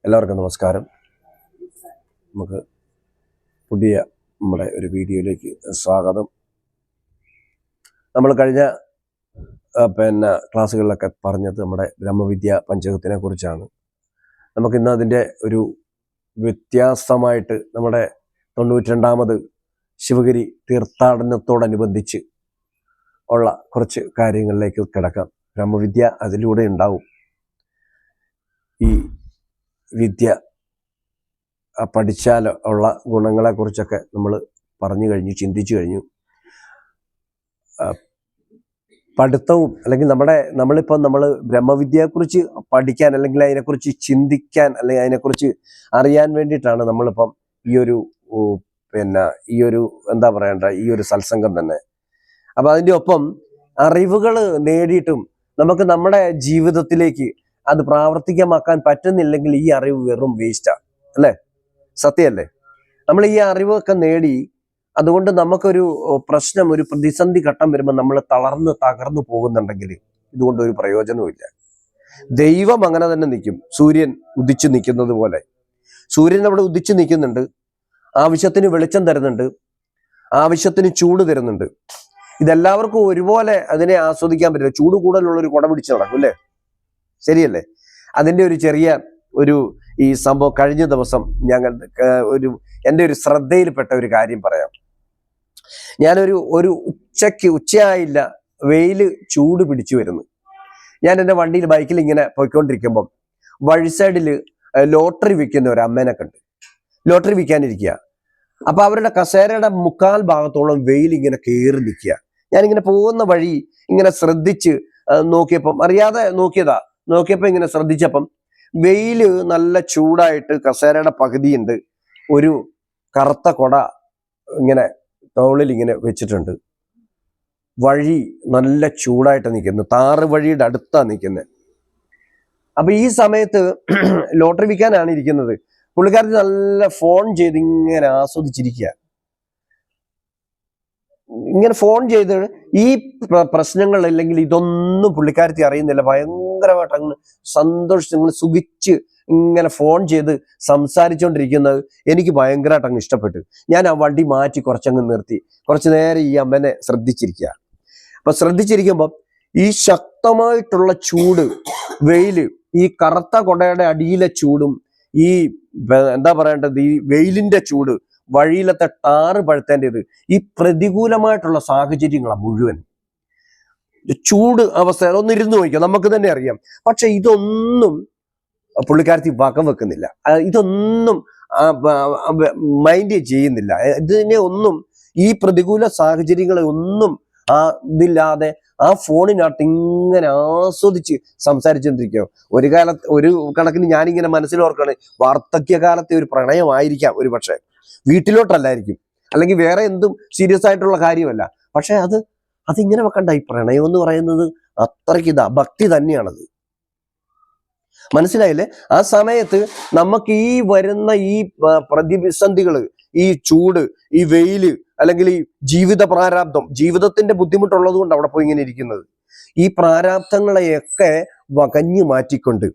എല്ലാവർക്കും നമസ്കാരം. നമുക്ക് പുതിയ നമ്മുടെ ഒരു വീഡിയോയിലേക്ക് സ്വാഗതം. നമ്മൾ കഴിഞ്ഞ ക്ലാസ്സുകളിലൊക്കെ പറഞ്ഞത് നമ്മുടെ ബ്രഹ്മവിദ്യ പഞ്ചകത്തിനെ കുറിച്ചാണ്. നമുക്കിന്ന് അതിൻ്റെ ഒരു വ്യത്യാസമായിട്ട് നമ്മുടെ 92ാമത് ശിവഗിരി തീർത്ഥാടനത്തോടനുബന്ധിച്ച് ഉള്ള കുറച്ച് കാര്യങ്ങളിലേക്ക് കിടക്കാം. ബ്രഹ്മവിദ്യ അതിലൂടെ ഉണ്ടാവും. ഈ വിദ്യ പഠിച്ചാൽ ഉള്ള ഗുണങ്ങളെക്കുറിച്ചൊക്കെ നമ്മൾ പറഞ്ഞു കഴിഞ്ഞു, ചിന്തിച്ചു കഴിഞ്ഞു. പഠിത്തവും അല്ലെങ്കിൽ നമ്മൾ ബ്രഹ്മവിദ്യയെക്കുറിച്ച് പഠിക്കാൻ അല്ലെങ്കിൽ അതിനെക്കുറിച്ച് ചിന്തിക്കാൻ അല്ലെങ്കിൽ അതിനെക്കുറിച്ച് അറിയാൻ വേണ്ടിയിട്ടാണ് നമ്മളിപ്പം ഈ ഒരു എന്താ പറയണ്ട ഈ ഒരു സത്സംഗം തന്നെ. അപ്പം അതിൻ്റെ ഒപ്പം അറിവുകൾ നേടിയിട്ടും നമുക്ക് നമ്മുടെ ജീവിതത്തിലേക്ക് അത് പ്രാവർത്തികമാക്കാൻ പറ്റുന്നില്ലെങ്കിൽ ഈ അറിവ് വെറും വേസ്റ്റാ, അല്ലേ? സത്യമല്ലേ? നമ്മൾ ഈ അറിവൊക്കെ നേടി അതുകൊണ്ട് നമുക്കൊരു പ്രശ്നം, ഒരു പ്രതിസന്ധി ഘട്ടം വരുമ്പോൾ നമ്മൾ തകർന്നു പോകുന്നുണ്ടെങ്കിൽ ഇതുകൊണ്ട് ഒരു പ്രയോജനവുമില്ല. ദൈവം അങ്ങനെ തന്നെ നിൽക്കും. സൂര്യൻ ഉദിച്ചു നിൽക്കുന്നത് പോലെ സൂര്യൻ അവിടെ ഉദിച്ചു നിൽക്കുന്നുണ്ട്. ആവശ്യത്തിന് വെളിച്ചം തരുന്നുണ്ട്, ആവശ്യത്തിന് ചൂട് തരുന്നുണ്ട്. ഇതെല്ലാവർക്കും ഒരുപോലെ അതിനെ ആസ്വദിക്കാൻ പറ്റില്ല. ചൂട് കൂടുതലുള്ളൊരു കുട പിടിച്ച് നടക്കും, അല്ലേ? ശരിയല്ലേ? അതിൻ്റെ ഒരു ചെറിയ ഈ സംഭവം കഴിഞ്ഞ ദിവസം എൻ്റെ ഒരു ശ്രദ്ധയിൽപ്പെട്ട ഒരു കാര്യം പറയാം. ഞാനൊരു ഉച്ചയായില്ല, വെയിൽ ചൂട് പിടിച്ചു വരുന്നു. ഞാൻ എൻ്റെ വണ്ടിയിൽ ബൈക്കിൽ ഇങ്ങനെ പോയിക്കൊണ്ടിരിക്കുമ്പം വഴി സൈഡിൽ ലോട്ടറി വിൽക്കുന്ന ഒരു അമ്മേനെ കണ്ടു. ലോട്ടറി വിൽക്കാനിരിക്കുക. അപ്പൊ അവരുടെ കസേരയുടെ മുക്കാൽ ഭാഗത്തോളം വെയിൽ ഇങ്ങനെ കയറി നിൽക്കുക. ഞാനിങ്ങനെ പോകുന്ന വഴി ഇങ്ങനെ ശ്രദ്ധിച്ച് നോക്കിയപ്പം, അറിയാതെ നോക്കിയപ്പോൾ ഇങ്ങനെ ശ്രദ്ധിച്ചപ്പം വെയില് നല്ല ചൂടായിട്ട് കസേരയുടെ പകുതിയുണ്ട്. ഒരു കറുത്ത കൊട ഇങ്ങനെ തോളിൽ ഇങ്ങനെ വെച്ചിട്ടുണ്ട്. വഴി നല്ല ചൂടായിട്ട് നിൽക്കുന്നു. താറ് വഴിയുടെ അടുത്താണ് നിൽക്കുന്നത്. അപ്പൊ ഈ സമയത്ത് ലോട്ടറി വിൽക്കാനാണ് ഇരിക്കുന്നത്. പുള്ളിക്കാരത്തി നല്ല ഫോൺ ചെയ്ത് ഇങ്ങനെ ആസ്വദിച്ചിരിക്കുക. ഇങ്ങനെ ഫോൺ ചെയ്ത് ഈ പ്രശ്നങ്ങൾ അല്ലെങ്കിൽ ഇതൊന്നും പുള്ളിക്കാരത്തി അറിയുന്നില്ല. ഭയങ്കരമായിട്ട് അങ്ങ് സന്തോഷിച്ച് ഇങ്ങനെ സുഖിച്ച് ഇങ്ങനെ ഫോൺ ചെയ്ത് സംസാരിച്ചുകൊണ്ടിരിക്കുന്നത് എനിക്ക് ഭയങ്കരമായിട്ട് അങ്ങ് ഇഷ്ടപ്പെട്ടു. ഞാൻ ആ വണ്ടി മാറ്റി കുറച്ചങ്ങ് നിർത്തി കുറച്ചു നേരം ഈ അമ്മനെ ശ്രദ്ധിച്ചിരിക്കുക. അപ്പൊ ശ്രദ്ധിച്ചിരിക്കുമ്പം ഈ ശക്തമായിട്ടുള്ള ചൂട്, വെയില്, ഈ കറുത്ത കൊടയുടെ അടിയിലെ ചൂടും ഈ എന്താ പറയേണ്ടത് ഈ വെയിലിന്റെ ചൂട്, വഴിയിലത്തെ ടാറ് പഴുത്തേണ്ടത്, ഈ പ്രതികൂലമായിട്ടുള്ള സാഹചര്യങ്ങളാണ് മുഴുവൻ. ചൂട് അവസ്ഥ ഒന്നിരുന്ന് നോക്കിയാൽ നമുക്ക് തന്നെ അറിയാം. പക്ഷെ ഇതൊന്നും പുള്ളിക്കാരത്തി വകം വെക്കുന്നില്ല. ഇതൊന്നും മൈൻഡ് ചെയ്യുന്നില്ല. ഇതിനെ ഒന്നും, ഈ പ്രതികൂല സാഹചര്യങ്ങളെ ഒന്നും ഇതില്ലാതെ ആ ഫോണിനകത്ത് ഇങ്ങനെ ആസ്വദിച്ച് സംസാരിച്ചുകൊണ്ടിരിക്കുക. ഒരു കണക്കിന് ഞാനിങ്ങനെ മനസ്സിലോർക്കാണ്, വാർദ്ധക്യകാലത്തെ ഒരു പ്രണയമായിരിക്കാം ഒരു പക്ഷേ. വീട്ടിലോട്ടല്ലായിരിക്കും, അല്ലെങ്കിൽ വേറെ എന്തും സീരിയസ് ആയിട്ടുള്ള കാര്യമല്ല. പക്ഷെ അതിങ്ങനെ വെക്കണ്ട. ഈ പ്രണയം എന്ന് പറയുന്നത് അത്രയ്ക്ക് ഭക്തി തന്നെയാണത്. മനസ്സിലായില്ലേ? ആ സമയത്ത് നമുക്ക് ഈ വരുന്ന ഈ പ്രതിസന്ധികൾ, ഈ ചൂട്, ഈ വെയില്, അല്ലെങ്കിൽ ഈ ജീവിത പ്രാരാബ്ദം, ജീവിതത്തിന്റെ ബുദ്ധിമുട്ടുള്ളത് കൊണ്ട് അവിടെ പോയി ഇങ്ങനെ ഇരിക്കുന്നത്, ഈ പ്രാരാബ്ദങ്ങളെയൊക്കെ വകഞ്ഞു മാറ്റിക്കൊണ്ട്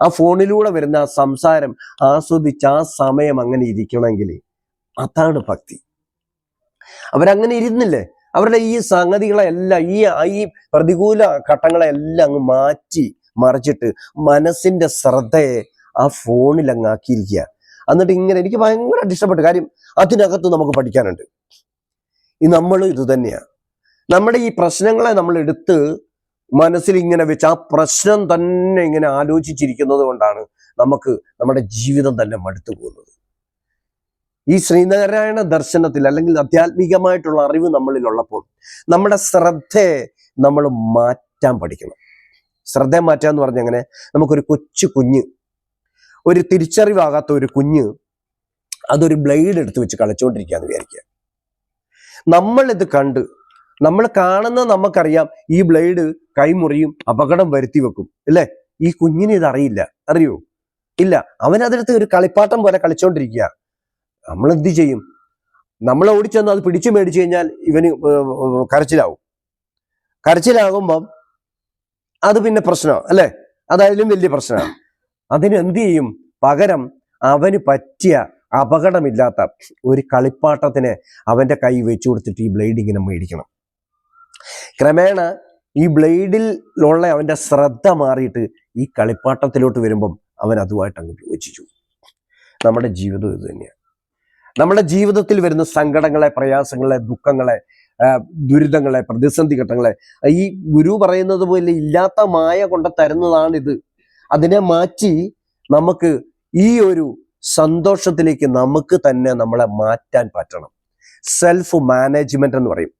ആ ഫോണിലൂടെ വരുന്ന ആ സംസാരം ആസ്വദിച്ച് ആ സമയം അങ്ങനെ ഇരിക്കണമെങ്കിൽ അതാണ് ഭക്തി. അവരങ്ങനെ ഇരുന്നില്ലേ? അവരുടെ ഈ സംഗതികളെല്ലാം, ഈ പ്രതികൂല ഘട്ടങ്ങളെല്ലാം അങ്ങ് മാറ്റി മറിച്ചിട്ട് മനസ്സിന്റെ ശ്രദ്ധയെ ആ ഫോണിൽ അങ്ങ് ആക്കിയിരിക്കുക. എന്നിട്ട് ഇങ്ങനെ, എനിക്ക് ഭയങ്കരമായിട്ട് ഇഷ്ടപ്പെട്ട കാര്യം, അതിനകത്ത് നമുക്ക് പഠിക്കാനുണ്ട്. നമ്മൾ ഇത് തന്നെയാണ്. നമ്മുടെ ഈ പ്രശ്നങ്ങളെ നമ്മൾ എടുത്ത് മനസ്സിൽ ഇങ്ങനെ വെച്ച് ആ പ്രശ്നം തന്നെ ഇങ്ങനെ ആലോചിച്ചിരിക്കുന്നത് കൊണ്ടാണ് നമുക്ക് നമ്മുടെ ജീവിതം തന്നെ മടുത്തു പോകുന്നത്. ഈ ശ്രീനാരായണ ദർശനത്തിൽ അല്ലെങ്കിൽ ആധ്യാത്മികമായിട്ടുള്ള അറിവ് നമ്മളിലുള്ളപ്പോൾ നമ്മുടെ ശ്രദ്ധയെ നമ്മൾ മാറ്റാൻ പഠിക്കണം. ശ്രദ്ധയെ മാറ്റുക എന്ന് പറഞ്ഞാൽ അങ്ങനെ, നമുക്കൊരു കുഞ്ഞ്, ഒരു തിരിച്ചറിവാകാത്ത ഒരു കുഞ്ഞ് അതൊരു ബ്ലേഡ് എടുത്ത് വെച്ച് കളിച്ചുകൊണ്ടിരിക്കുകയെന്ന് വിചാരിക്കുക. നമ്മളിത് കണ്ട്, നമ്മൾ കാണുന്ന നമുക്കറിയാം ഈ ബ്ലേഡ് കൈമുറിയും, അപകടം വരുത്തി വെക്കും, അല്ലേ? ഈ കുഞ്ഞിന് ഇത് അറിയോ? ഇല്ല. അവനതെടുത്ത് ഒരു കളിപ്പാട്ടം പോലെ കളിച്ചോണ്ടിരിക്കുക. നമ്മൾ എന്ത് ചെയ്യും? നമ്മൾ ഓടിച്ചെന്ന് അത് പിടിച്ചു മേടിച്ചു കഴിഞ്ഞാൽ ഇവന് കരച്ചിലാകുമ്പം അത് പിന്നെ പ്രശ്നമാണ്, അല്ലേ? അതായാലും വലിയ പ്രശ്നമാണ്. അതിനെന്ത് ചെയ്യും? പകരം അവന് പറ്റിയ അപകടമില്ലാത്ത ഒരു കളിപ്പാട്ടത്തിന് അവൻ്റെ കൈ വെച്ചു കൊടുത്തിട്ട് ഈ ബ്ലേഡ് ഇങ്ങനെ മേടിക്കണം. ക്രമേണ ഈ ബ്ലേഡിലുള്ള അവൻ്റെ ശ്രദ്ധ മാറിയിട്ട് ഈ കളിപ്പാട്ടത്തിലോട്ട് വരുമ്പം അവൻ അതുമായിട്ട് അങ്ങ് യോജിച്ചു. നമ്മുടെ ജീവിതം ഇത് തന്നെയാണ്. നമ്മുടെ ജീവിതത്തിൽ വരുന്ന സങ്കടങ്ങളെ, പ്രയാസങ്ങളെ, ദുഃഖങ്ങളെ, ദുരിതങ്ങളെ, പ്രതിസന്ധി ഘട്ടങ്ങളെ ഈ ഗുരു പറയുന്നത് പോലെ ഇല്ലാത്ത മായ കൊണ്ട് തരുന്നതാണിത്. അതിനെ മാറ്റി നമുക്ക് ഈ ഒരു സന്തോഷത്തിലേക്ക് നമുക്ക് തന്നെ നമ്മളെ മാറ്റാൻ പറ്റണം. സെൽഫ് മാനേജ്മെന്റ് എന്ന് പറയും.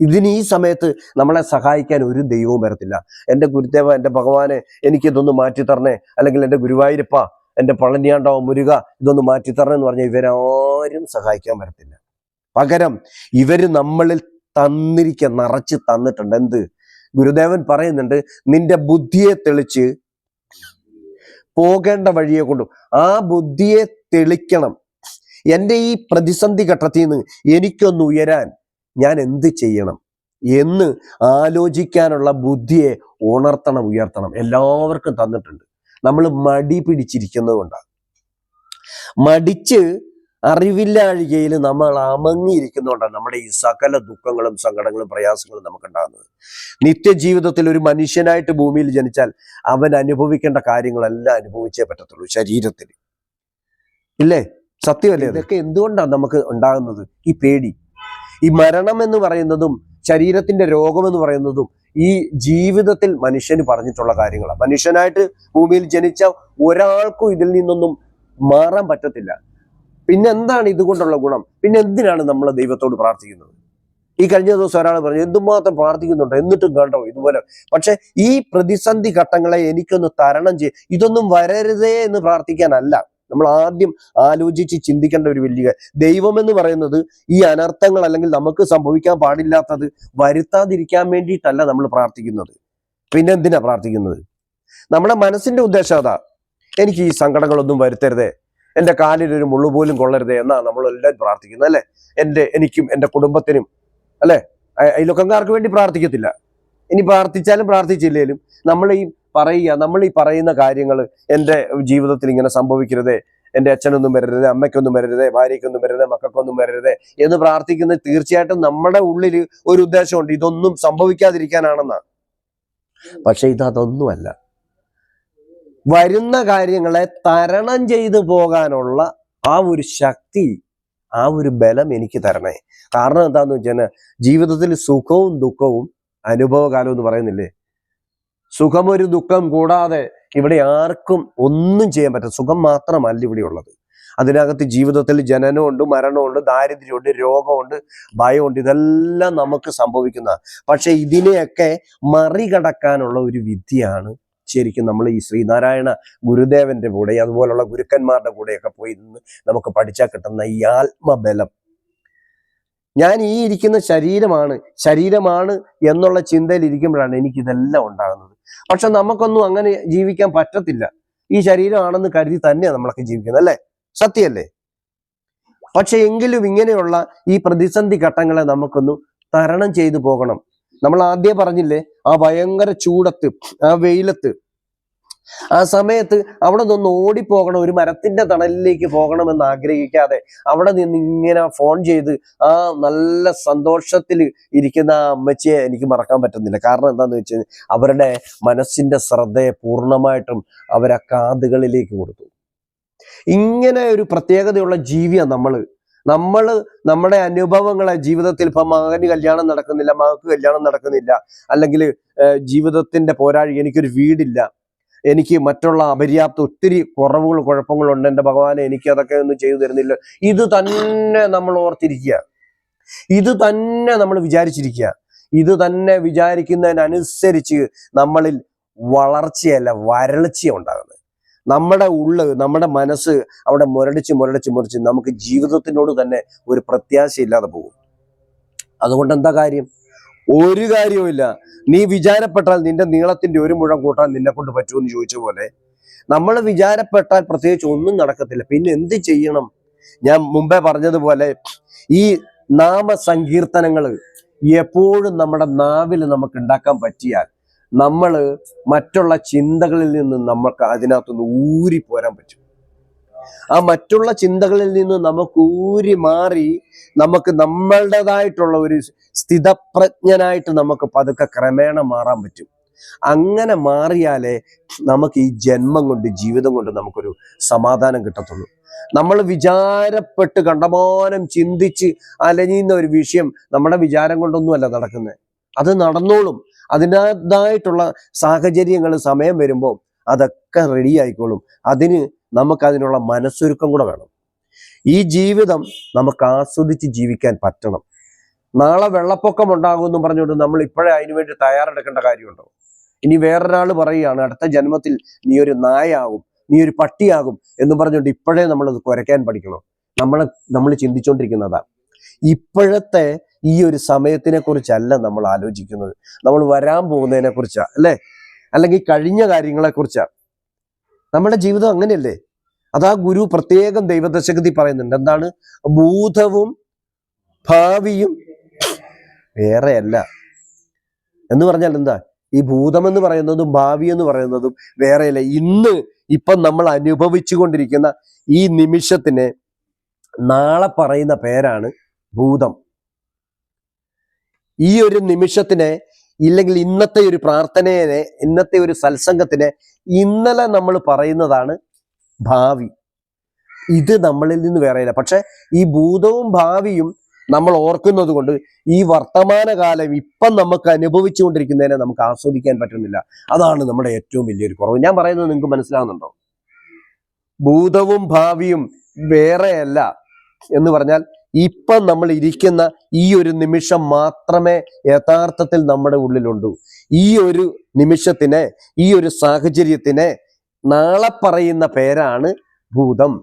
ഇതിന് ഈ സമയത്ത് നമ്മളെ സഹായിക്കാൻ ഒരു ദൈവവും വരത്തില്ല. എൻ്റെ ഗുരുദേവ, എൻ്റെ ഭഗവാനെ, എനിക്കിതൊന്ന് മാറ്റി തരണേ, അല്ലെങ്കിൽ എൻ്റെ ഗുരുവായൂരപ്പ, എൻ്റെ പളനിയാണ്ടോ, മുരുക, ഇതൊന്ന് മാറ്റി തരണേ എന്ന് പറഞ്ഞാൽ ഇവരാരും സഹായിക്കാൻ വരത്തില്ല. പകരം ഇവര് നമ്മളിൽ നിറച്ച് തന്നിട്ടുണ്ട്. എന്ത്? ഗുരുദേവൻ പറയുന്നുണ്ട്, നിന്റെ ബുദ്ധിയെ തെളിച്ച് പോകേണ്ട വഴിയെ കൊണ്ടു. ആ ബുദ്ധിയെ തെളിക്കണം. എൻ്റെ ഈ പ്രതിസന്ധി ഘട്ടത്തിൽ നിന്ന് എനിക്കൊന്ന് ഉയരാൻ ഞാൻ എന്ത് ചെയ്യണം എന്ന് ആലോചിക്കാനുള്ള ബുദ്ധിയെ ഉണർത്തണം, ഉയർത്തണം. എല്ലാവർക്കും തന്നിട്ടുണ്ട്. നമ്മൾ മടി പിടിച്ചിരിക്കുന്നത് കൊണ്ടാണ്. മടിച്ച് അറിവില്ലാഴികയിൽ നമ്മൾ അമങ്ങിയിരിക്കുന്നതുകൊണ്ടാണ് നമ്മുടെ ഈ സകല ദുഃഖങ്ങളും സങ്കടങ്ങളും പ്രയാസങ്ങളും നമുക്കുണ്ടാകുന്നത്. നിത്യജീവിതത്തിൽ ഒരു മനുഷ്യനായിട്ട് ഭൂമിയിൽ ജനിച്ചാൽ അവൻ അനുഭവിക്കേണ്ട കാര്യങ്ങളെല്ലാം അനുഭവിച്ചേ പറ്റത്തുള്ളൂ ശരീരത്തിൽ. ഇല്ലേ? സത്യമല്ലേ? ഇതൊക്കെ എന്തുകൊണ്ടാണ് നമുക്ക് ഉണ്ടാകുന്നത്? ഈ പേടി, ഈ മരണം എന്ന് പറയുന്നതും ശരീരത്തിന്റെ രോഗം എന്ന് പറയുന്നതും ഈ ജീവിതത്തിൽ മനുഷ്യന് പറഞ്ഞിട്ടുള്ള കാര്യങ്ങളാണ്. മനുഷ്യനായിട്ട് ഭൂമിയിൽ ജനിച്ച ഒരാൾക്കും ഇതിൽ നിന്നൊന്നും മാറാൻ പറ്റത്തില്ല. പിന്നെ എന്താണ് ഇതുകൊണ്ടുള്ള ഗുണം? പിന്നെ എന്തിനാണ് നമ്മൾ ദൈവത്തോട് പ്രാർത്ഥിക്കുന്നത്? ഈ കഴിഞ്ഞ ദിവസം ഒരാൾ പറഞ്ഞു, എന്തുമാത്രം പ്രാർത്ഥിക്കുന്നുണ്ടോ, എന്നിട്ടും കണ്ടോ ഇതുപോലെ. പക്ഷെ ഈ പ്രതിസന്ധി ഘട്ടങ്ങളെ എനിക്കൊന്ന് തരണം ഇതൊന്നും വരരുതേ എന്ന് പ്രാർത്ഥിക്കാനല്ല. നമ്മൾ ആദ്യം ആലോചിച്ച് ചിന്തിക്കേണ്ട ഒരു വലിയ ദൈവം എന്ന് പറയുന്നത് ഈ അനർത്ഥങ്ങൾ അല്ലെങ്കിൽ നമുക്ക് സംഭവിക്കാൻ പാടില്ലാത്തത് വരുത്താതിരിക്കാൻ വേണ്ടിയിട്ടല്ല നമ്മൾ പ്രാർത്ഥിക്കുന്നത്. പിന്നെ എന്തിനാ പ്രാർത്ഥിക്കുന്നത്? നമ്മുടെ മനസ്സിന്റെ ഉദ്ദേശം അതാ, എനിക്ക് ഈ സങ്കടങ്ങളൊന്നും വരുത്തരുതേ, എൻ്റെ കാലിലൊരു മുള്ളു പോലും കൊള്ളരുതേ എന്നാണ് നമ്മളെല്ലാവരും പ്രാർത്ഥിക്കുന്നത്, അല്ലെ? എനിക്കും എൻ്റെ കുടുംബത്തിനും, അല്ലെ? അയൽവക്കക്കാർക്ക് വേണ്ടി പ്രാർത്ഥിക്കത്തില്ല. ഇനി പ്രാർത്ഥിച്ചാലും പ്രാർത്ഥിച്ചില്ലേലും നമ്മൾ ഈ പറയുന്ന കാര്യങ്ങൾ എൻ്റെ ജീവിതത്തിൽ ഇങ്ങനെ സംഭവിക്കരുതേ, എൻ്റെ അച്ഛനൊന്നും വരരുതേ, അമ്മയ്ക്കൊന്നും വരരുതേ, ഭാര്യയ്ക്കൊന്നും വരരുതേ, മക്കൾക്കൊന്നും വരരുതേ എന്ന് പ്രാർത്ഥിക്കുന്നത് തീർച്ചയായിട്ടും നമ്മുടെ ഉള്ളിൽ ഒരു ഉദ്ദേശമുണ്ട്, ഇതൊന്നും സംഭവിക്കാതിരിക്കാനാണെന്നാണ്. പക്ഷെ അതൊന്നുമല്ല. വരുന്ന കാര്യങ്ങളെ തരണം ചെയ്തു പോകാനുള്ള ആ ഒരു ശക്തി, ആ ഒരു ബലം എനിക്ക് തരണേ. കാരണം എന്താന്ന് വെച്ചാൽ ജീവിതത്തിൽ സുഖവും ദുഃഖവും അനുഭവകാലം എന്ന് പറയുന്നില്ലേ? സുഖമൊരു ദുഃഖം കൂടാതെ ഇവിടെ ആർക്കും ഒന്നും ചെയ്യാൻ പറ്റും. സുഖം മാത്രമല്ല ഇവിടെ ഉള്ളത്. അതിനകത്ത് ജീവിതത്തിൽ ജനനമുണ്ട്, മരണമുണ്ട്, ദാരിദ്ര്യമുണ്ട്, രോഗമുണ്ട്, ഭയമുണ്ട്. ഇതെല്ലാം നമുക്ക് സംഭവിക്കുന്ന. പക്ഷെ ഇതിനെയൊക്കെ മറികടക്കാനുള്ള ഒരു വിദ്യയാണ് ശരിക്കും നമ്മൾ ഈ ശ്രീനാരായണ ഗുരുദേവന്റെ കൂടെ അതുപോലുള്ള ഗുരുക്കന്മാരുടെ കൂടെയൊക്കെ പോയി നിന്ന് നമുക്ക് പഠിച്ചാൽ കിട്ടുന്ന ഈ ആത്മബലം. ഞാൻ ഈ ഇരിക്കുന്ന ശരീരമാണ് എന്നുള്ള ചിന്തയിൽ ഇരിക്കുമ്പോഴാണ് എനിക്കിതെല്ലാം ഉണ്ടാകുന്നത്. പക്ഷെ നമുക്കൊന്നും അങ്ങനെ ജീവിക്കാൻ പറ്റത്തില്ല. ഈ ശരീരമാണെന്ന് കരുതി തന്നെയാണ് നമ്മളൊക്കെ ജീവിക്കുന്നത്, അല്ലേ? സത്യമല്ലേ? പക്ഷെ എങ്കിലും ഇങ്ങനെയുള്ള ഈ പ്രതിസന്ധി ഘട്ടങ്ങളെ നമുക്കൊന്ന് തരണം ചെയ്തു പോകണം. നമ്മൾ ആദ്യം പറഞ്ഞില്ലേ, ആ ഭയങ്കര ചൂടത്ത്, ആ വെയിലത്ത്, ആ സമയത്ത് അവിടെ നിന്ന് ഓടിപ്പോകണം, ഒരു മരത്തിന്റെ തണലിലേക്ക് പോകണമെന്ന് ആഗ്രഹിക്കാതെ അവിടെ നിന്ന് ഇങ്ങനെ ഫോൺ ചെയ്ത് ആ നല്ല സന്തോഷത്തിൽ ഇരിക്കുന്ന ആ അമ്മച്ചിയെ എനിക്ക് മറക്കാൻ പറ്റുന്നില്ല. കാരണം എന്താന്ന് വെച്ചാൽ അവരുടെ മനസ്സിന്റെ ശ്രദ്ധയെ പൂർണ്ണമായിട്ടും അവരെ കാതുകളിലേക്ക് കൊടുത്തു. ഇങ്ങനെ ഒരു പ്രത്യേകതയുള്ള ജീവിയാണ് നമ്മള് നമ്മുടെ അനുഭവങ്ങളെ ജീവിതത്തിൽ, ഇപ്പൊ മകന് കല്യാണം നടക്കുന്നില്ല, മകൾക്ക് കല്യാണം നടക്കുന്നില്ല, അല്ലെങ്കിൽ ജീവിതത്തിന്റെ പോരാഴി, എനിക്കൊരു വീടില്ല, എനിക്ക് മറ്റുള്ള അപര്യാപ്ത ഒത്തിരി കുഴപ്പങ്ങളുണ്ട്, എൻ്റെ ഭഗവാനെ എനിക്ക് അതൊക്കെ ഒന്നും ചെയ്തു തരുന്നില്ല. ഇത് തന്നെ നമ്മൾ ഓർത്തിരിക്കുക, ഇത് തന്നെ നമ്മൾ വിചാരിച്ചിരിക്കുക. ഇത് തന്നെ വിചാരിക്കുന്നതിനനുസരിച്ച് നമ്മളിൽ വളർച്ചയല്ല വരൾച്ചയാണ് ഉണ്ടാകുന്നത്. നമ്മുടെ മനസ്സ് അവിടെ മുരടിച്ച് നമുക്ക് ജീവിതത്തിനോട് തന്നെ ഒരു പ്രത്യാശയില്ലാതെ പോകും. അതുകൊണ്ട് എന്താ കാര്യം? ഒരു കാര്യവുമില്ല. നീ വിചാരപ്പെട്ടാൽ നിന്റെ നീളത്തിന്റെ ഒരു മുഴം കൂട്ടാൻ നിന്നെ കൊണ്ട് പറ്റുമെന്ന് ചോദിച്ച പോലെ നമ്മൾ വിചാരപ്പെട്ടാൽ പ്രത്യേകിച്ച് ഒന്നും നടക്കത്തില്ല. പിന്നെ എന്ത് ചെയ്യണം? ഞാൻ മുമ്പേ പറഞ്ഞതുപോലെ ഈ നാമസങ്കീർത്തനങ്ങൾ എപ്പോഴും നമ്മുടെ നാവിൽ നമുക്ക് ഉണ്ടാക്കാൻ പറ്റിയാൽ നമ്മൾ മറ്റുള്ള ചിന്തകളിൽ നിന്ന് നമുക്ക് അതിനകത്തുനിന്ന് ഊരിപ്പോരാൻ പറ്റും. ആ മറ്റുള്ള ചിന്തകളിൽ നിന്ന് നമുക്ക് ഊരി മാറി നമുക്ക് നമ്മളുടേതായിട്ടുള്ള ഒരു സ്ഥിതപ്രജ്ഞനായിട്ട് നമുക്ക് പതുക്കെ ക്രമേണ മാറാൻ പറ്റും. അങ്ങനെ മാറിയാലേ നമുക്ക് ഈ ജന്മം കൊണ്ട് ജീവിതം കൊണ്ട് നമുക്കൊരു സമാധാനം കിട്ടത്തുള്ളൂ. നമ്മൾ വിചാരപ്പെട്ട് കണ്ടമാനം ചിന്തിച്ച് അലഞ്ഞുന്ന ഒരു വിഷയം നമ്മുടെ വിചാരം കൊണ്ടൊന്നുമല്ല നടക്കുന്നത്. അത് നടന്നോളും. അതിൻ്റെതായിട്ടുള്ള സാഹചര്യങ്ങൾ സമയം വരുമ്പോൾ അതൊക്കെ റെഡി ആയിക്കോളും. നമുക്കതിനുള്ള മനസ്സൊരുക്കം കൂടെ വേണം. ഈ ജീവിതം നമുക്ക് ആസ്വദിച്ച് ജീവിക്കാൻ പറ്റണം. നാളെ വെള്ളപ്പൊക്കം ഉണ്ടാകുമെന്ന് പറഞ്ഞുകൊണ്ട് നമ്മൾ ഇപ്പോഴേ അതിനു വേണ്ടി തയ്യാറെടുക്കേണ്ട കാര്യമുണ്ടോ? ഇനി വേറൊരാൾ പറയുകയാണ് അടുത്ത ജന്മത്തിൽ നീ ഒരു നായാകും, നീ ഒരു പട്ടിയാകും എന്ന് പറഞ്ഞുകൊണ്ട് ഇപ്പോഴേ നമ്മളത് കുരയ്ക്കാൻ പഠിക്കണം. നമ്മൾ ചിന്തിച്ചുകൊണ്ടിരിക്കുന്നതാ. ഇപ്പോഴത്തെ ഈ ഒരു സമയത്തിനെ കുറിച്ചല്ല നമ്മൾ ആലോചിക്കുന്നത്, നമ്മൾ വരാൻ പോകുന്നതിനെ കുറിച്ചാ, അല്ലേ? അല്ലെങ്കിൽ കഴിഞ്ഞ കാര്യങ്ങളെ കുറിച്ചാ. നമ്മുടെ ജീവിതം അങ്ങനെയല്ലേ? അതാ ഗുരു പ്രത്യേകം ദൈവദശകത്തിൽ പറയുന്നുണ്ട്. എന്താണ്? ഭൂതവും ഭാവിയും വേറെയല്ല എന്ന് പറഞ്ഞാൽ എന്താ? ഈ ഭൂതം എന്ന് പറയുന്നതും ഭാവി എന്ന് പറയുന്നതും വേറെയല്ല. ഇപ്പം നമ്മൾ അനുഭവിച്ചു കൊണ്ടിരിക്കുന്ന ഈ നിമിഷത്തിന് നാളെ പറയുന്ന പേരാണ് ഭൂതം. ഈ ഒരു നിമിഷത്തിനെ, ഇല്ലെങ്കിൽ ഇന്നത്തെ ഒരു പ്രാർത്ഥനയെ, ഇന്നത്തെ ഒരു സത്സംഗത്തിനെ ഇന്നലെ നമ്മൾ പറയുന്നതാണ് ഭാവി. ഇത് നമ്മളിൽ നിന്ന് വേറെയില്ല. പക്ഷെ ഈ ഭൂതവും ഭാവിയും നമ്മൾ ഓർക്കുന്നത് കൊണ്ട് ഈ വർത്തമാനകാലം ഇപ്പം നമുക്ക് അനുഭവിച്ചുകൊണ്ടിരിക്കുന്നതിനെ നമുക്ക് ആസ്വദിക്കാൻ പറ്റുന്നില്ല. അതാണ് നമ്മുടെ ഏറ്റവും വലിയൊരു കുറവ്. ഞാൻ പറയുന്നത് നിങ്ങൾക്ക് മനസ്സിലാവുന്നുണ്ടോ? ഭൂതവും ഭാവിയും വേറെയല്ല എന്ന് പറഞ്ഞാൽ ഇപ്പം നമ്മൾ ഇരിക്കുന്ന ഈ ഒരു നിമിഷം മാത്രമേ യഥാർത്ഥത്തിൽ നമ്മുടെ ഉള്ളിലുള്ളൂ. ഈ ഒരു നിമിഷത്തിന്, ഈ ഒരു സാഹചര്യത്തിന് നാളെ പറയുന്ന പേരാണ് ഭൂതം.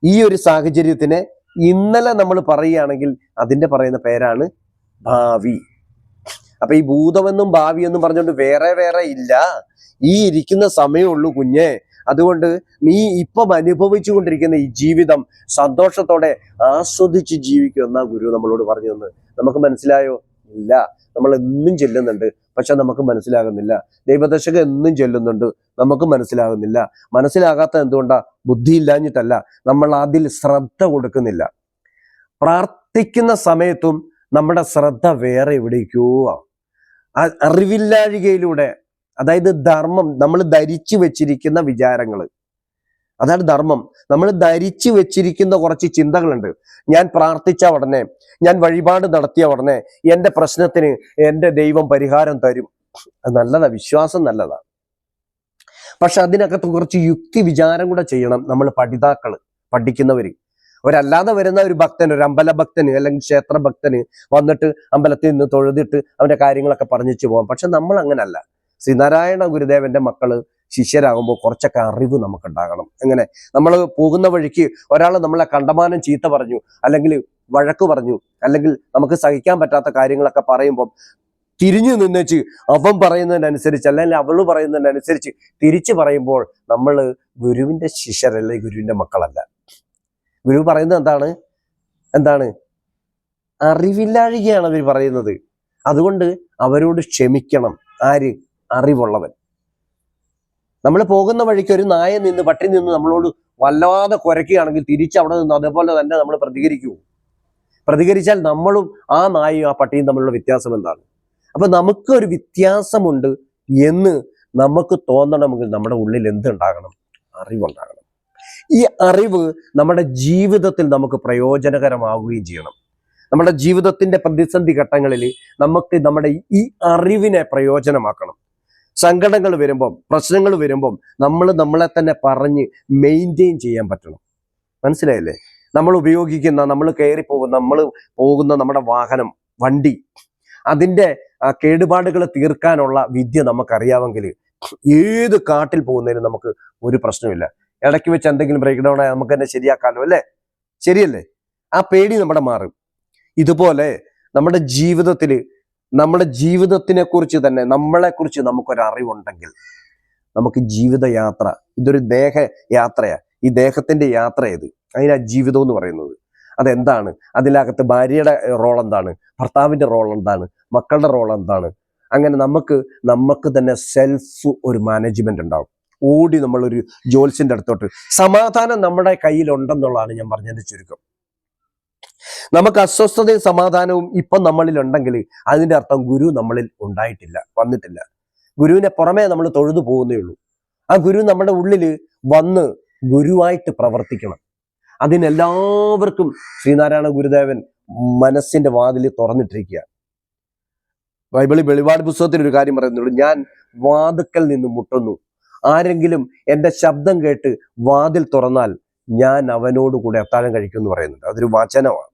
ഈ ഒരു സാഹചര്യത്തിന് ഇന്നലെ നമ്മൾ പറയുകയാണെങ്കിൽ അതിൻ്റെ പറയുന്ന പേരാണ് ഭാവി. അപ്പൊ ഈ ഭൂതമെന്നും ഭാവിയെന്നും പറഞ്ഞുകൊണ്ട് വേറെ വേറെ ഇല്ല. ഈ ഇരിക്കുന്ന സമയമുള്ളൂ കുഞ്ഞെ. അതുകൊണ്ട് നീ ഇപ്പം അനുഭവിച്ചു കൊണ്ടിരിക്കുന്ന ഈ ജീവിതം സന്തോഷത്തോടെ ആസ്വദിച്ച് ജീവിക്കുമെന്നാ ഗുരു നമ്മളോട് പറഞ്ഞു തന്നത്. നമുക്ക് മനസ്സിലായോ? ഇല്ല. നമ്മൾ എന്നും ചെല്ലുന്നുണ്ട്, പക്ഷെ നമുക്ക് മനസ്സിലാകുന്നില്ല. ദൈവദശകം എന്നും ചെല്ലുന്നുണ്ട്, നമുക്ക് മനസ്സിലാകുന്നില്ല. മനസ്സിലാകാത്ത എന്തുകൊണ്ടാ? ബുദ്ധി ഇല്ലാഞ്ഞിട്ടല്ല, നമ്മൾ അതിൽ ശ്രദ്ധ കൊടുക്കുന്നില്ല. പ്രാർത്ഥിക്കുന്ന സമയത്തും നമ്മുടെ ശ്രദ്ധ വേറെ എവിടേക്കോ അറിവില്ലാഴികയിലൂടെ, അതായത് ധർമ്മം, നമ്മൾ ധരിച്ചു വെച്ചിരിക്കുന്ന വിചാരങ്ങൾ, അതാണ് ധർമ്മം. നമ്മൾ ധരിച്ചു വെച്ചിരിക്കുന്ന കുറച്ച് ചിന്തകളുണ്ട്. ഞാൻ പ്രാർത്ഥിച്ച ഉടനെ, ഞാൻ വഴിപാട് നടത്തിയ ഉടനെ എൻ്റെ പ്രശ്നത്തിന് എൻ്റെ ദൈവം പരിഹാരം തരും. അത് നല്ലതാ, വിശ്വാസം നല്ലതാ. പക്ഷെ അതിനകത്ത് കുറച്ച് യുക്തി വിചാരം കൂടെ ചെയ്യണം നമ്മൾ പഠിക്കുന്നവര്. ഒരല്ലാതെ വരുന്ന ഒരു ഭക്തന്, ഒരു അമ്പല ഭക്തന് അല്ലെങ്കിൽ ക്ഷേത്ര ഭക്തന് വന്നിട്ട് അമ്പലത്തിൽ നിന്ന് തൊഴുതിട്ട് അവന്റെ കാര്യങ്ങളൊക്കെ പറഞ്ഞിച്ചു പോകാം. പക്ഷെ നമ്മൾ അങ്ങനല്ല. ശ്രീനാരായണ ഗുരുദേവന്റെ മക്കള് ശിഷ്യരാകുമ്പോൾ കുറച്ചൊക്കെ അറിവ് നമുക്കുണ്ടാകണം. എങ്ങനെ? നമ്മൾ പോകുന്ന വഴിക്ക് ഒരാൾ നമ്മളെ കണ്ടമാനം ചീത്ത പറഞ്ഞു, അല്ലെങ്കിൽ വഴക്ക് പറഞ്ഞു, അല്ലെങ്കിൽ നമുക്ക് സഹിക്കാൻ പറ്റാത്ത കാര്യങ്ങളൊക്കെ പറയുമ്പോൾ തിരിഞ്ഞു നിന്നേച്ച് അവൻ പറയുന്നതിനനുസരിച്ച് അല്ലെങ്കിൽ അവള് പറയുന്നതിനനുസരിച്ച് തിരിച്ചു പറയുമ്പോൾ നമ്മൾ ഗുരുവിന്റെ ശിഷ്യരല്ല, ഗുരുവിന്റെ മക്കളല്ല. ഗുരു പറയുന്നത് എന്താണ്? അറിവില്ലാഴികയാണ് അവർ പറയുന്നത്. അതുകൊണ്ട് അവരോട് ക്ഷമിക്കണം. ആര്? അറിവുള്ളവൻ. നമ്മൾ പോകുന്ന വഴിക്ക് ഒരു നായ നിന്ന്, പട്ടി നിന്ന് നമ്മളോട് വല്ലാതെ കുരയ്ക്കുകയാണെങ്കിൽ തിരിച്ച് അവിടെ നിന്ന് അതേപോലെ തന്നെ നമ്മൾ പ്രതികരിച്ചാൽ നമ്മളും ആ നായയും ആ പട്ടിയും തമ്മിലുള്ള വ്യത്യാസം എന്താണ്? അപ്പൊ നമുക്കൊരു വ്യത്യാസമുണ്ട് എന്ന് നമുക്ക് തോന്നണമെങ്കിൽ നമ്മുടെ ഉള്ളിൽ എന്തുണ്ടാകണം? അറിവുണ്ടാകണം. ഈ അറിവ് നമ്മുടെ ജീവിതത്തിൽ നമുക്ക് പ്രയോജനകരമാവുകയും ചെയ്യണം. നമ്മുടെ ജീവിതത്തിന്റെ പ്രതിസന്ധി ഘട്ടങ്ങളിൽ നമുക്ക് നമ്മുടെ ഈ അറിവിനെ പ്രയോജനമാക്കണം. സങ്കടങ്ങൾ വരുമ്പം, പ്രശ്നങ്ങൾ വരുമ്പം നമ്മളെ തന്നെ പറഞ്ഞ് മെയിൻറ്റെയിൻ ചെയ്യാൻ പറ്റണം. മനസ്സിലായില്ലേ? നമ്മൾ ഉപയോഗിക്കുന്ന, നമ്മൾ കയറി പോകുന്ന നമ്മുടെ വാഹനം, വണ്ടി, അതിൻ്റെ കേടുപാടുകൾ തീർക്കാനുള്ള വിദ്യ നമുക്കറിയാമെങ്കിൽ ഏത് കാട്ടിൽ പോകുന്നതിനും നമുക്ക് ഒരു പ്രശ്നമില്ല. ഇടയ്ക്ക് വെച്ച് എന്തെങ്കിലും ബ്രേക്ക് ഡൗൺ ആയാൽ നമുക്ക് തന്നെ ശരിയാക്കാമല്ലോ, അല്ലേ? ശരിയല്ലേ? ആ പേടി നമ്മുടെ മാറും. ഇതുപോലെ നമ്മുടെ ജീവിതത്തിനെ കുറിച്ച് തന്നെ, നമ്മളെക്കുറിച്ച് നമുക്കൊരറിവുണ്ടെങ്കിൽ നമുക്ക് ജീവിതയാത്ര, ഇതൊരു യാത്രയാണ്. ഈ ദേഹത്തിന്റെ യാത്ര ഏത്? അതിനാ ജീവിതം എന്ന് പറയുന്നത്. അതെന്താണ്? അതിനകത്ത് ഭാര്യയുടെ റോൾ എന്താണ്? ഭർത്താവിന്റെ റോൾ എന്താണ്? മക്കളുടെ റോൾ എന്താണ്? അങ്ങനെ നമുക്ക് തന്നെ സെൽഫ് ഒരു മാനേജ്മെന്റ് ഉണ്ടാവും. ഓടി നമ്മളൊരു ജ്യോത്സ്യന്റെ അടുത്തോട്ട്. സമാധാനം നമ്മുടെ കയ്യിലുണ്ടെന്നുള്ളതാണ് ഞാൻ പറഞ്ഞതിന്റെ ചുരുക്കം. നമുക്ക് അസ്വസ്ഥതയും സമാധാനവും ഇപ്പം നമ്മളിൽ ഉണ്ടെങ്കിൽ അതിന്റെ അർത്ഥം ഗുരു നമ്മളിൽ വന്നിട്ടില്ല. ഗുരുവിനെ പുറമേ നമ്മൾ തൊഴുതു പോകുന്നേ ഉള്ളൂ. ആ ഗുരു നമ്മുടെ ഉള്ളിൽ വന്ന് ഗുരുവായിട്ട് പ്രവർത്തിക്കണം. അതിനെല്ലാവർക്കും ശ്രീനാരായണ ഗുരുദേവൻ മനസ്സിന്റെ വാതിൽ തുറന്നിട്ടിരിക്കുക. ബൈബിളിൽ വെളിപാട് പുസ്തകത്തിൽ ഒരു കാര്യം പറയുന്നുള്ളൂ, ഞാൻ വാതുക്കൽ നിന്ന് മുട്ടുന്നു, ആരെങ്കിലും എൻ്റെ ശബ്ദം കേട്ട് വാതിൽ തുറന്നാൽ ഞാൻ അവനോട് കൂടെ അത്താഴം കഴിക്കും എന്ന് പറയുന്നുണ്ട്. അതൊരു വചനമാണ്.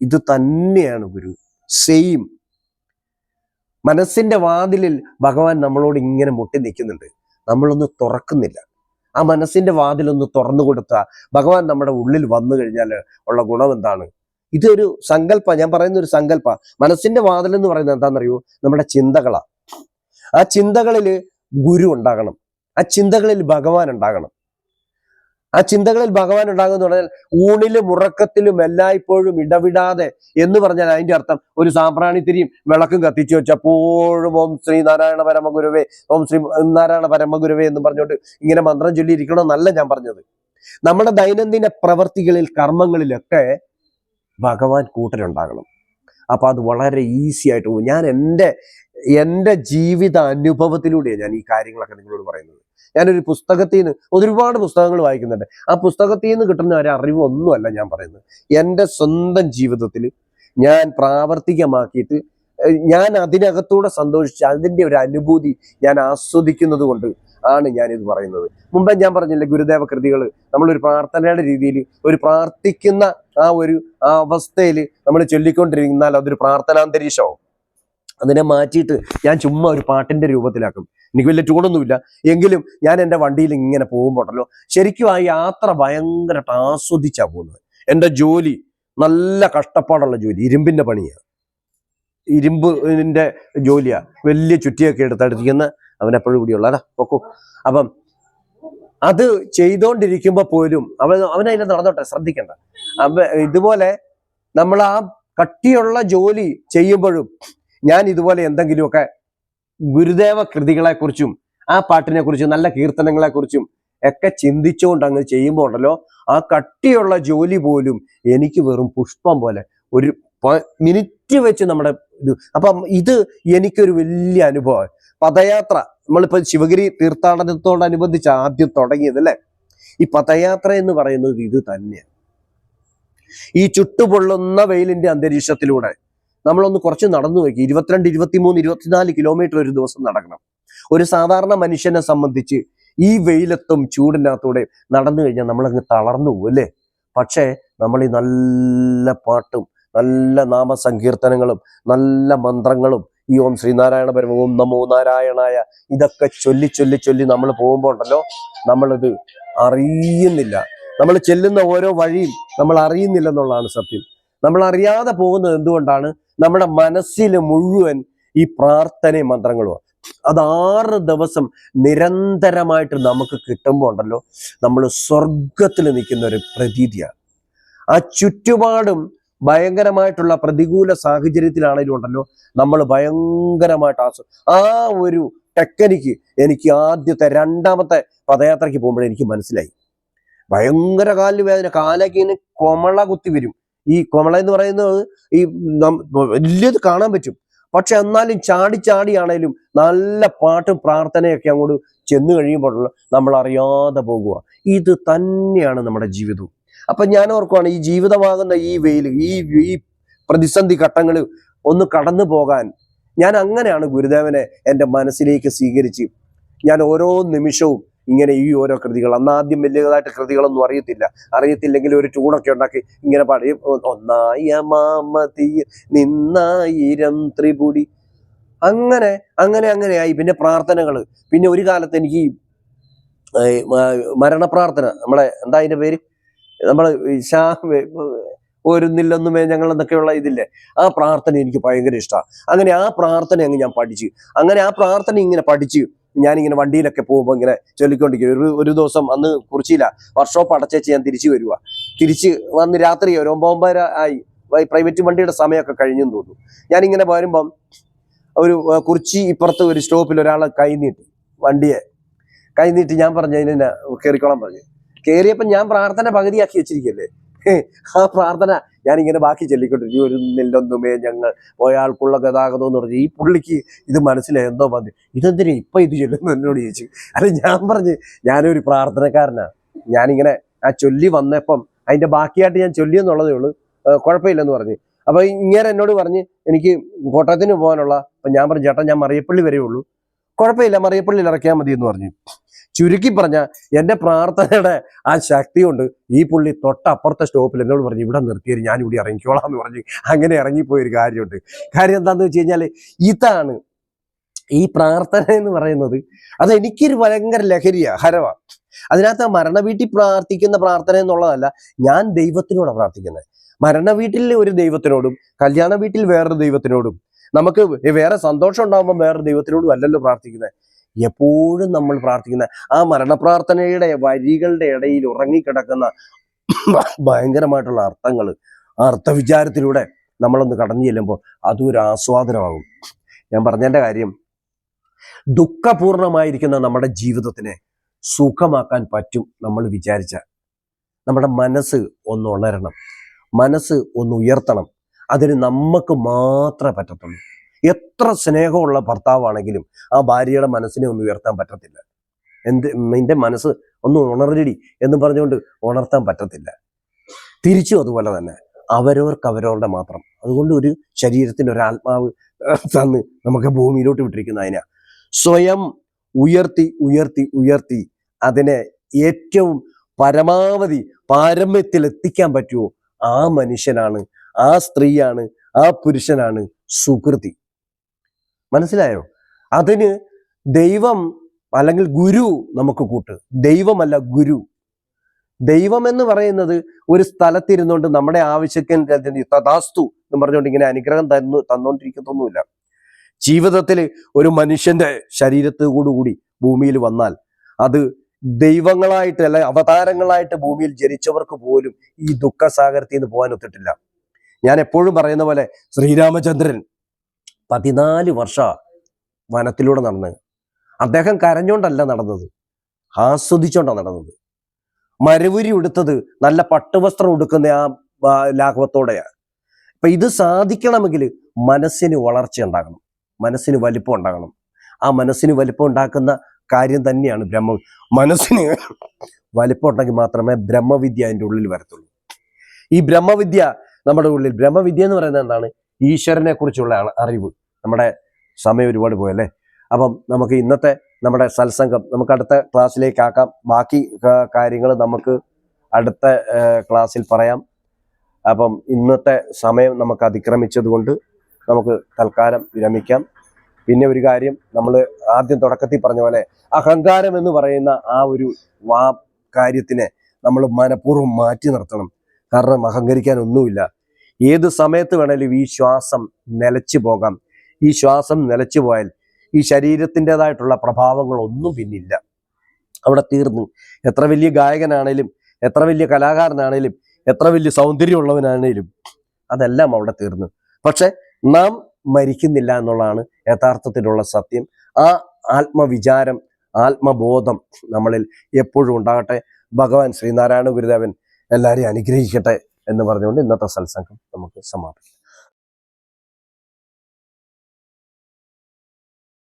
ഇത് തന്നെയാണ് ഗുരു. സെയിം മനസ്സിന്റെ വാതിലിൽ ഭഗവാൻ നമ്മളോട് ഇങ്ങനെ മുട്ടി നിൽക്കുന്നുണ്ട്, നമ്മളൊന്ന് തുറക്കുന്നില്ല. ആ മനസ്സിന്റെ വാതിലൊന്ന് തുറന്നു കൊടുത്താൽ ഭഗവാൻ നമ്മുടെ ഉള്ളിൽ വന്നു കഴിഞ്ഞാൽ ഉള്ള ഗുണം എന്താണ്? ഇതൊരു സങ്കല്പ, ഞാൻ പറയുന്ന ഒരു സങ്കല്പ. മനസ്സിന്റെ വാതിൽ എന്ന് പറയുന്നത് എന്താണെന്നറിയോ? നമ്മുടെ ചിന്തകളാ. ആ ചിന്തകളിൽ ഗുരു ഉണ്ടാകണം, ആ ചിന്തകളിൽ ഭഗവാൻ ഉണ്ടാകണം. ആ ചിന്തകളിൽ ഭഗവാൻ ഉണ്ടാകുമെന്ന് പറഞ്ഞാൽ ഊണിലും ഉറക്കത്തിലും എല്ലായ്പ്പോഴും ഇടവിടാതെ എന്ന് പറഞ്ഞാൽ അതിന്റെ അർത്ഥം ഒരു സാമ്പ്രാണിത്തിരിയും വിളക്കും കത്തിച്ചു വെച്ചപ്പോഴും ഓം ശ്രീ നാരായണ പരമഗുരുവേ, ഓം ശ്രീ നാരായണ പരമഗുരുവേ എന്ന് പറഞ്ഞുകൊണ്ട് ഇങ്ങനെ മന്ത്രം ചൊല്ലിയിരിക്കണമെന്നല്ല ഞാൻ പറഞ്ഞത്. നമ്മുടെ ദൈനംദിന പ്രവർത്തികളിൽ കർമ്മങ്ങളിലൊക്കെ ഭഗവാൻ കൂട്ടരുണ്ടാകണം. അപ്പൊ അത് വളരെ ഈസി ആയിട്ട് പോകും. ഞാൻ എൻ്റെ ജീവിത അനുഭവത്തിലൂടെയാണ് ഞാൻ ഈ കാര്യങ്ങളൊക്കെ നിങ്ങളോട് പറയുന്നത്. ഞാനൊരു പുസ്തകത്തിൽ നിന്ന് ഒരുപാട് പുസ്തകങ്ങൾ വായിക്കുന്നുണ്ട്. ആ പുസ്തകത്തിൽ നിന്ന് കിട്ടുന്ന ഒരു അറിവൊന്നുമല്ല ഞാൻ പറയുന്നത്. എൻ്റെ സ്വന്തം ജീവിതത്തിൽ ഞാൻ പ്രാവർത്തികമാക്കിയിട്ട് ഞാൻ അതിനകത്തൂടെ സന്തോഷിച്ച് അതിൻ്റെ ഒരു അനുഭൂതി ഞാൻ ആസ്വദിക്കുന്നത് കൊണ്ട് ആണ് ഞാനിത് പറയുന്നത്. മുമ്പേ ഞാൻ പറഞ്ഞില്ലേ, ഗുരുദേവ കൃതികൾ നമ്മളൊരു പ്രാർത്ഥനയുടെ രീതിയിൽ ഒരു പ്രാർത്ഥിക്കുന്ന ആ അവസ്ഥയിൽ നമ്മൾ ചൊല്ലിക്കൊണ്ടിരുന്നാൽ അതൊരു പ്രാർത്ഥനാന്തരീക്ഷമാവും. അതിനെ മാറ്റിയിട്ട് ഞാൻ ചുമ്മാ ഒരു പാട്ടിന്റെ രൂപത്തിലാക്കും. എനിക്ക് വലിയ ട്യൂണൊന്നുമില്ല, എങ്കിലും ഞാൻ എൻ്റെ വണ്ടിയിൽ ഇങ്ങനെ പോകുമ്പോണ്ടല്ലോ ശരിക്കും ആ യാത്ര ഭയങ്കരമായിട്ട് ആസ്വദിച്ചാ പോകുന്നത്. എൻ്റെ ജോലി നല്ല കഷ്ടപ്പാടുള്ള ജോലി, ഇരുമ്പിന്റെ പണിയാണ്, ഇരുമ്പിന്റെ ജോലിയാ. വലിയ ചുറ്റിയൊക്കെ എടുത്തടിക്കുന്ന അവനെപ്പോഴും കൂടിയുള്ള അതാ നോക്കൂ. അപ്പം അത് ചെയ്തോണ്ടിരിക്കുമ്പോ പോലും അവനതിനെ നടന്നോട്ടെ, ശ്രദ്ധിക്കണ്ട. ഇതുപോലെ നമ്മൾ ആ കട്ടിയുള്ള ജോലി ചെയ്യുമ്പോഴും ഞാൻ ഇതുപോലെ എന്തെങ്കിലുമൊക്കെ ഗുരുദേവ കൃതികളെക്കുറിച്ചും ആ പാട്ടിനെ കുറിച്ചും നല്ല കീർത്തനങ്ങളെക്കുറിച്ചും ഒക്കെ ചിന്തിച്ചുകൊണ്ട് അങ്ങ് ചെയ്യുമ്പോൾ ഉണ്ടല്ലോ ആ കട്ടിയുള്ള ജോലി പോലും എനിക്ക് വെറും പുഷ്പം പോലെ ഒരു മിനിറ്റ് വെച്ച് നമ്മുടെ അപ്പം ഇത് എനിക്കൊരു വലിയ അനുഭവം. പദയാത്ര നമ്മളിപ്പോ ശിവഗിരി തീർത്ഥാടനത്തോടനുബന്ധിച്ച് ആദ്യം തുടങ്ങിയത് അല്ലേ? ഈ പദയാത്ര എന്ന് പറയുന്നത് ഇത് തന്നെയാണ്. ഈ ചുട്ടുപൊള്ളുന്ന വെയിലിന്റെ അന്തരീക്ഷത്തിലൂടെ നമ്മളൊന്ന് കുറച്ച് നടന്നു നോക്കി. 22, 23, 24 കിലോമീറ്റർ ഒരു ദിവസം നടക്കണം. ഒരു സാധാരണ മനുഷ്യനെ സംബന്ധിച്ച് ഈ വെയിലത്തും ചൂടിനകത്തൂടെ നടന്നു കഴിഞ്ഞാൽ നമ്മളങ്ങ് തളർന്നു പോകും അല്ലേ? പക്ഷേ നമ്മൾ ഈ നല്ല പാട്ടും നല്ല നാമസങ്കീർത്തനങ്ങളും നല്ല മന്ത്രങ്ങളും ഈ ഓം ശ്രീനാരായണ പരമ, ഓം നമോ നാരായണായ ഇതൊക്കെ ചൊല്ലി ചൊല്ലി ചൊല്ലി നമ്മൾ പോകുമ്പോൾ ഉണ്ടല്ലോ നമ്മളിത് അറിയുന്നില്ല. നമ്മൾ ചെല്ലുന്ന ഓരോ വഴിയും നമ്മൾ അറിയുന്നില്ലെന്നുള്ളതാണ് സത്യം. നമ്മൾ അറിയാതെ പോകുന്നത് എന്തുകൊണ്ടാണ്? നമ്മുടെ മനസ്സിൽ മുഴുവൻ ഈ പ്രാർത്ഥനയും മന്ത്രങ്ങളും. അത് 6 ദിവസം നിരന്തരമായിട്ട് നമുക്ക് കിട്ടുമ്പോൾ ഉണ്ടല്ലോ നമ്മൾ സ്വർഗത്തിൽ നിൽക്കുന്ന ഒരു പ്രതീതിയാണ്. ആ ചുറ്റുപാടും ഭയങ്കരമായിട്ടുള്ള പ്രതികൂല സാഹചര്യത്തിലാണെങ്കിലും ഉണ്ടല്ലോ നമ്മൾ ഭയങ്കരമായിട്ട് ആ ഒരു ടെക്നിക്ക് എനിക്ക് ആദ്യത്തെ 2ാമത്തെ പദയാത്രയ്ക്ക് പോകുമ്പോഴേ എനിക്ക് മനസ്സിലായി. ഭയങ്കര കാലിന് വേദന, കാലൊക്കെ ഇങ്ങനെ കൊമള കുത്തി വരും. ഈ കൊമള എന്ന് പറയുന്നത് ഈ വലിയത് കാണാൻ പറ്റും. പക്ഷെ എന്നാലും ചാടി ചാടിയാണേലും നല്ല പാട്ടും പ്രാർത്ഥനയൊക്കെ അങ്ങോട്ട് ചെന്ന് കഴിയുമ്പോഴല്ലോ നമ്മൾ അറിയാതെ പോകുക. ഇത് തന്നെയാണ് നമ്മുടെ ജീവിതവും. അപ്പൊ ഞാൻ ഓർക്കുവാണ് ഈ ജീവിതമാകുന്ന ഈ വെയിൽ, ഈ പ്രതിസന്ധി ഘട്ടങ്ങൾ ഒന്ന് കടന്നു പോകാൻ ഞാൻ അങ്ങനെയാണ് ഗുരുദേവനെ എൻ്റെ മനസ്സിലേക്ക് സ്വീകരിച്ച് ഞാൻ ഓരോ നിമിഷവും ഇങ്ങനെ ഈ ഓരോ കൃതികൾ, അന്നാദ്യം വലിയതായിട്ട് കൃതികളൊന്നും അറിയത്തില്ലെങ്കിൽ ഒരു ട്യൂണൊക്കെ ഉണ്ടാക്കി ഇങ്ങനെ പാടി, ഒന്നായ മാമതി നിന്നായിരം ത്രിപുടി, അങ്ങനെയായി. പിന്നെ പ്രാർത്ഥനകൾ, പിന്നെ ഒരു കാലത്ത് എനിക്ക് മരണപ്രാർത്ഥന, നമ്മളെ എന്താ അതിന്റെ പേര്, നമ്മള് ഒരുന്നില്ലൊന്നുമേ ഞങ്ങൾ എന്നൊക്കെയുള്ള ഇതില്ലേ, ആ പ്രാർത്ഥന എനിക്ക് ഭയങ്കര ഇഷ്ടമാണ്. അങ്ങനെ ആ പ്രാർത്ഥന അങ്ങ് ഞാൻ പഠിച്ചു. അങ്ങനെ ആ പ്രാർത്ഥന ഇങ്ങനെ പഠിച്ച് ഞാനിങ്ങനെ വണ്ടിയിലൊക്കെ പോകുമ്പോൾ ഇങ്ങനെ ചൊല്ലിക്കൊണ്ടിരിക്കും. ഒരു ദിവസം അന്ന് കുറിച്ചില്ല, വർക്ക്ഷോപ്പ് അടച്ചേച്ച് ഞാൻ തിരിച്ച് വന്ന് രാത്രി ഒരു 9:30 ആയി. പ്രൈവറ്റ് വണ്ടിയുടെ സമയമൊക്കെ കഴിഞ്ഞെന്ന് തോന്നുന്നു. ഞാനിങ്ങനെ വരുമ്പം ഒരു കുറിച്ചി ഇപ്പുറത്ത് ഒരു സ്റ്റോപ്പിൽ ഒരാളെ കൈ നീട്ടി വണ്ടിയെ കൈ നീട്ടി ഞാൻ പറഞ്ഞു അതിനെ കയറിക്കോളാൻ പറഞ്ഞു. കയറിയപ്പോൾ ഞാൻ പ്രാർത്ഥന പകുതിയാക്കി വെച്ചിരിക്കല്ലേ. ആ പ്രാർത്ഥന ഞാനിങ്ങനെ ബാക്കി ചൊല്ലിക്കൊണ്ടിരിക്കും. ഒരു നെല്ലൊന്നുമേ ഞങ്ങൾ പോയാൾക്കുള്ള ഗതാഗതം എന്ന് പറഞ്ഞു. ഈ പുള്ളിക്ക് ഇത് മനസ്സിലായി എന്തോ മതി, ഇതെന്തിനാ ഇപ്പൊ ഇത് ചൊല്ലുന്നു എന്നോട് ചോദിച്ചു. അല്ല ഞാൻ പറഞ്ഞു ഞാനൊരു പ്രാർത്ഥനക്കാരനാ, ഞാനിങ്ങനെ ആ ചൊല്ലി വന്നപ്പം അതിന്റെ ബാക്കിയായിട്ട് ഞാൻ ചൊല്ലിയെന്നുള്ളതേ ഉള്ളൂ, കുഴപ്പമില്ലെന്ന് പറഞ്ഞു. അപ്പൊ ഇങ്ങനെ എന്നോട് പറഞ്ഞ് എനിക്ക് കോട്ടയത്തിന് പോകാനുള്ള, അപ്പൊ ഞാൻ പറഞ്ഞു ചേട്ടാ ഞാൻ മറിയപ്പള്ളി വരെ ഉള്ളൂ, കുഴപ്പമില്ല മറിയപ്പള്ളിയിൽ ഇറക്കിയാൽ മതി എന്ന് പറഞ്ഞു. ചുരുക്കി പറഞ്ഞ എന്റെ പ്രാർത്ഥനയുടെ ആ ശക്തി കൊണ്ട് ഈ പുള്ളി തൊട്ടപ്പുറത്തെ സ്റ്റോപ്പിൽ എന്നോട് പറഞ്ഞു ഇവിടെ നിർത്തിയത് ഞാൻ ഇവിടെ ഇറങ്ങിക്കോളാം എന്ന് പറഞ്ഞു. അങ്ങനെ ഇറങ്ങിപ്പോയൊരു കാര്യമുണ്ട്. കാര്യം എന്താണെന്ന് വെച്ച് കഴിഞ്ഞാൽ ഇതാണ് ഈ പ്രാർത്ഥന എന്ന് പറയുന്നത്. അത് എനിക്കൊരു ഭയങ്കര ലഹരിയാ, ഹരവാ. അതിനകത്ത് മരണ വീട്ടിൽ പ്രാർത്ഥിക്കുന്ന പ്രാർത്ഥന എന്നുള്ളതല്ല, ഞാൻ ദൈവത്തിനോടാണ് പ്രാർത്ഥിക്കുന്നത്. മരണ വീട്ടിൽ ഒരു ദൈവത്തിനോടും കല്യാണ വീട്ടിൽ വേറൊരു ദൈവത്തിനോടും, നമുക്ക് വേറെ സന്തോഷം ഉണ്ടാകുമ്പോൾ വേറൊരു ദൈവത്തിനോടും അല്ലല്ലോ പ്രാർത്ഥിക്കുന്നത്. എപ്പോഴും നമ്മൾ പ്രാർത്ഥിക്കുന്ന ആ മരണപ്രാർത്ഥനയുടെ വരികളുടെ ഇടയിൽ ഉറങ്ങിക്കിടക്കുന്ന ഭയങ്കരമായിട്ടുള്ള അർത്ഥങ്ങൾ, ആ അർത്ഥവിചാരത്തിലൂടെ നമ്മളൊന്ന് കടന്നു ചെല്ലുമ്പോൾ അതും ഒരു ആസ്വാദനമാകും. ഞാൻ പറഞ്ഞതിൻ്റെ കാര്യം, ദുഃഖപൂർണമായിരിക്കുന്ന നമ്മുടെ ജീവിതത്തിനെ സുഖമാക്കാൻ പറ്റും നമ്മൾ വിചാരിച്ച. നമ്മുടെ മനസ്സ് ഒന്ന് ഉണരണം, മനസ്സ് ഒന്ന് ഉയർത്തണം. അതിന് നമുക്ക് മാത്രമേ പറ്റത്തുള്ളൂ. എത്ര സ്നേഹമുള്ള ഭർത്താവാണെങ്കിലും ആ ഭാര്യയുടെ മനസ്സിനെ ഒന്ന് ഉയർത്താൻ പറ്റത്തില്ല. നിന്റെ മനസ്സ് ഒന്ന് ഉണരടി എന്ന് പറഞ്ഞുകൊണ്ട് ഉണർത്താൻ പറ്റത്തില്ല. തിരിച്ചും അതുപോലെ തന്നെ, അവരവരുടെ മാത്രം. അതുകൊണ്ട് ഒരു ശരീരത്തിന് ഒരാത്മാവ് തന്ന് നമുക്ക് ഭൂമിയിലോട്ട് വിട്ടിരിക്കുന്ന അതിനെ സ്വയം ഉയർത്തി ഉയർത്തി ഉയർത്തി അതിനെ ഏറ്റവും പരമാവധി പാരമ്യത്തിൽ എത്തിക്കാൻ പറ്റുമോ ആ മനുഷ്യനാണ്, ആ സ്ത്രീയാണ്, ആ പുരുഷനാണ് സുകൃതി. മനസ്സിലായോ? അതിന് ദൈവം അല്ലെങ്കിൽ ഗുരു നമുക്ക് കൂട്ട്. ദൈവമല്ല ഗുരു. ദൈവം എന്ന് പറയുന്നത് ഒരു സ്ഥലത്തിരുന്നുകൊണ്ട് നമ്മുടെ ആവശ്യത്തിന് തഥാസ്തു എന്ന് പറഞ്ഞുകൊണ്ട് ഇങ്ങനെ അനുഗ്രഹം തന്നുകൊണ്ടിരിക്കത്തൊന്നുമില്ല. ജീവിതത്തിൽ ഒരു മനുഷ്യന്റെ ശരീരത്തോടുകൂടി ഭൂമിയിൽ വന്നാൽ അത് ദൈവങ്ങളായിട്ട് അല്ലെ അവതാരങ്ങളായിട്ട് ഭൂമിയിൽ ജനിച്ചവർക്ക് പോലും ഈ ദുഃഖസാഗരത്തിൽ നിന്ന് പോകാൻ ഒത്തിട്ടില്ല. ഞാൻ എപ്പോഴും പറയുന്ന പോലെ ശ്രീരാമചന്ദ്രൻ 14 വർഷം വനത്തിലൂടെ നടന്നത്. അദ്ദേഹം കരഞ്ഞോണ്ടല്ല നടന്നത്, ആസ്വദിച്ചോണ്ടാണ് നടന്നത്. മരവുരി ഉടുത്തത് നല്ല പട്ടുവസ്ത്രം ഉടുക്കുന്ന ആ ലാഘവത്തോടെയാണ്. അപ്പൊ ഇത് സാധിക്കണമെങ്കിൽ മനസ്സിന് വളർച്ച ഉണ്ടാകണം, മനസ്സിന് വലിപ്പം ഉണ്ടാകണം. ആ മനസ്സിന് വലിപ്പം ഉണ്ടാക്കുന്ന കാര്യം തന്നെയാണ് മനസ്സിന് വലിപ്പം ഉണ്ടെങ്കിൽ മാത്രമേ ബ്രഹ്മവിദ്യ അതിൻ്റെ ഉള്ളിൽ വരത്തുള്ളൂ. ഈ ബ്രഹ്മവിദ്യ നമ്മുടെ ഉള്ളിൽ, ബ്രഹ്മവിദ്യ എന്ന് പറയുന്നത് എന്താണ്? ഈശ്വരനെ കുറിച്ചുള്ള അറിവ്. നമ്മുടെ സമയം ഒരുപാട് പോയല്ലേ. അപ്പം നമുക്ക് ഇന്നത്തെ നമ്മുടെ സത്സംഗം നമുക്ക് അടുത്ത ക്ലാസ്സിലേക്ക് ആക്കാം. ബാക്കി കാര്യങ്ങൾ നമുക്ക് അടുത്ത ക്ലാസ്സിൽ പറയാം. അപ്പം ഇന്നത്തെ സമയം നമുക്ക് അതിക്രമിച്ചത് കൊണ്ട് നമുക്ക് തൽക്കാലം വിരമിക്കാം. പിന്നെ ഒരു കാര്യം, നമ്മൾ ആദ്യം തുടക്കത്തിൽ പറഞ്ഞ പോലെ അഹങ്കാരം എന്ന് പറയുന്ന ആ ഒരു കാര്യത്തിനെ നമ്മൾ മനഃപൂർവ്വം മാറ്റി നിർത്തണം. കാരണം അഹങ്കരിക്കാൻ ഒന്നുമില്ല. ഏത് സമയത്ത് വേണേലും ഈ ശ്വാസം നിലച്ചു പോകാം. ഈ ശ്വാസം നിലച്ചു പോയാൽ ഈ ശരീരത്തിൻ്റെതായിട്ടുള്ള പ്രഭാവങ്ങളൊന്നും പിന്നില്ല, അവിടെ തീർന്നു. എത്ര വലിയ ഗായകനാണേലും, എത്ര വലിയ കലാകാരനാണേലും, എത്ര വലിയ സൗന്ദര്യമുള്ളവനാണേലും അതെല്ലാം അവിടെ തീർന്നു. പക്ഷെ നാം മരിക്കുന്നില്ല എന്നുള്ളതാണ് യഥാർത്ഥത്തിലുള്ള സത്യം. ആ ആത്മവിചാരം, ആത്മബോധം നമ്മളിൽ എപ്പോഴും ഉണ്ടാകട്ടെ. ഭഗവാൻ ശ്രീനാരായണ ഗുരുദേവൻ എല്ലാവരെയും അനുഗ്രഹിക്കട്ടെ എന്ന് പറഞ്ഞുകൊണ്ട് ഇന്നത്തെ സത്സംഗം നമുക്ക് സമാപിക്കാം.